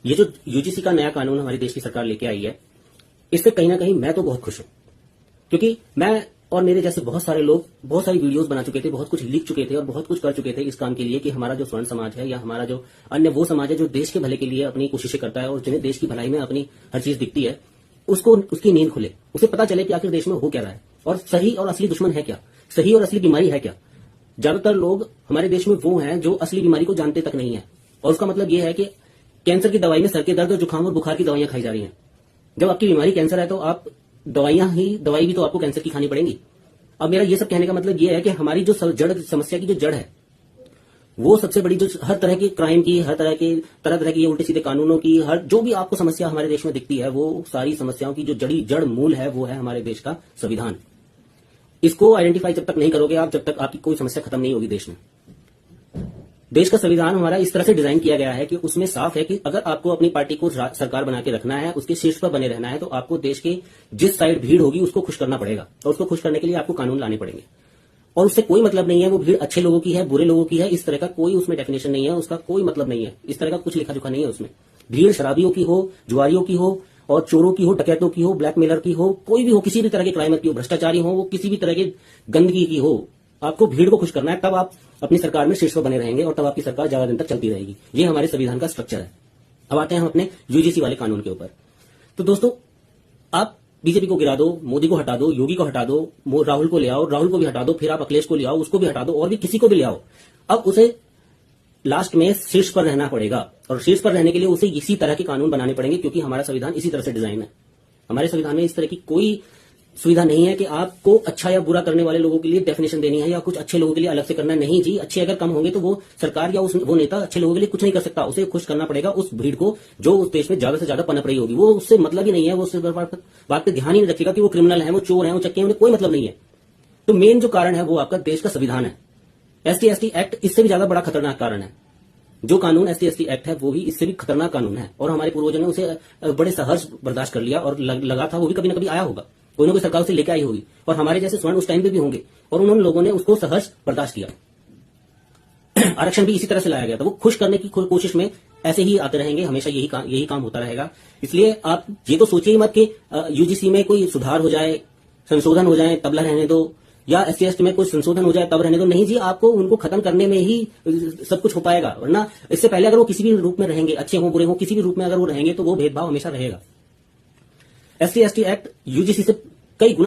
ये जो यूजीसी का नया कानून हमारे देश की सरकार लेके आई है, इससे कहीं ना कहीं मैं तो बहुत खुश हूं, क्योंकि मैं और मेरे जैसे बहुत सारे लोग बहुत सारी वीडियोस बना चुके थे, बहुत कुछ लिख चुके थे और बहुत कुछ कर चुके थे इस काम के लिए कि हमारा जो स्वर्ण समाज है या हमारा जो अन्य वो समाज है जो देश के भले के लिए अपनी कोशिशें करता है और जिन्हें देश की भलाई में अपनी हर चीज दिखती है, उसको उसकी नींद खुले, उसे पता चले कि आखिर देश में हो क्या रहा है और सही और असली दुश्मन है क्या, सही और असली बीमारी है क्या। ज्यादातर लोग हमारे देश में वो हैं जो असली बीमारी को जानते तक नहीं है, और उसका मतलब यह है कि कैंसर की दवाई में सर के दर्द और जुकाम और बुखार की दवाइयां खाई जा रही हैं। जब आपकी बीमारी कैंसर है तो आप दवाई भी तो आपको कैंसर की खानी पड़ेंगी। अब मेरा ये सब कहने का मतलब ये है कि हमारी जो जड़ समस्या की जो जड़ है, वो सबसे बड़ी जो हर तरह की क्राइम की, हर तरह तरह की उल्टे सीधे कानूनों की, हर जो भी आपको समस्या हमारे देश में दिखती है, वो सारी समस्याओं की जो जड़ मूल है वो है हमारे देश का संविधान। इसको आइडेंटिफाई जब तक नहीं करोगे आप, जब तक आपकी कोई समस्या खत्म नहीं होगी देश में। देश का संविधान हमारा इस तरह से डिजाइन किया गया है कि उसमें साफ है कि अगर आपको अपनी पार्टी को सरकार बना के रखना है, उसके शीर्ष पर बने रहना है, तो आपको देश के जिस साइड भीड़ होगी उसको खुश करना पड़ेगा, और उसको खुश करने के लिए आपको कानून लाने पड़ेंगे। और उससे कोई मतलब नहीं है वो भीड़ अच्छे लोगों की है, बुरे लोगों की है, इस तरह का कोई उसमें डेफिनेशन नहीं है, उसका कोई मतलब नहीं है, इस तरह का कुछ लिखा जुखा नहीं है उसमें। भीड़ शराबियों की हो, जुआरियों की हो, और चोरों की हो, डकैतों की हो, ब्लैकमेलर की हो, कोई भी हो, किसी भी तरह के क्राइम की हो, भ्रष्टाचारी हो, वो किसी भी तरह की गंदगी की हो, आपको भीड़ को खुश करना है, तब आप अपनी सरकार में शीर्ष पर बने रहेंगे और तब आपकी सरकार ज्यादा दिन तक चलती रहेगी। ये हमारे संविधान का स्ट्रक्चर है। अब आते हैं हम अपने यूजीसी वाले कानून के ऊपर। तो दोस्तों, आप बीजेपी को गिरा दो, मोदी को हटा दो, योगी को हटा दो, राहुल को ले आओ, राहुल को भी हटा दो, फिर आप अखिलेश को ले आओ, उसको भी हटा दो, और भी किसी को भी ले आओ। अब उसे लास्ट में शीर्ष पर रहना पड़ेगा, और शीर्ष पर रहने के लिए उसे इसी तरह के कानून बनाने पड़ेंगे, क्योंकि हमारा संविधान इसी तरह से डिजाइन है। हमारे संविधान में इस तरह की कोई सुविधा नहीं है कि आपको अच्छा या बुरा करने वाले लोगों के लिए डेफिनेशन देनी है या कुछ अच्छे लोगों के लिए अलग से करना है। नहीं जी, अच्छे अगर कम होंगे तो वो सरकार या वो नेता अच्छे लोगों के लिए कुछ नहीं कर सकता। उसे खुश करना पड़ेगा उस भीड़ को जो उस देश में ज्यादा से ज्यादा पनप रही होगी। वो उससे मतलब ही नहीं है, वो उससे बात पे ध्यान ही नहीं रखेगा कि वो क्रिमिनल है, वो चोर है, वो चक्के हैं, उन्हें कोई मतलब नहीं है। तो मेन जो कारण है वो आपका देश का संविधान है। ST/ST एक्ट इससे भी ज्यादा बड़ा खतरनाक कारण है। जो कानून ST/ST एक्ट है वो भी इससे भी खतरनाक कानून है, और हमारे पूर्वजों ने उसे बड़े सहर्ष बर्दाश्त कर लिया, और लगा था वो भी कभी ना कभी आया होगा, कोई ना कोई सरकार उसे लेके आई होगी, और हमारे जैसे स्वर्ण उस टाइम पे भी होंगे, और उन्होंने लोगों ने उसको सहर्ष बर्दाश्त किया। आरक्षण भी इसी तरह से लाया गया था। वो खुश करने की कोशिश में ऐसे ही आते रहेंगे, हमेशा यही काम होता रहेगा। इसलिए आप ये तो सोचिए मत कि यूजीसी में कोई सुधार हो जाए, संशोधन हो जाए, तबला रहने दो, या ST/ST में कोई संशोधन हो जाए तब रहने दो। नहीं जी, आपको उनको खत्म करने में ही सब कुछ हो पाएगा, वरना इससे पहले अगर वो किसी भी रूप में रहेंगे, अच्छे हो बुरे हो, किसी भी रूप में अगर वो रहेंगे, तो वो भेदभाव हमेशा रहेगा। ST/ST एक्ट यूजीसी से कई गुना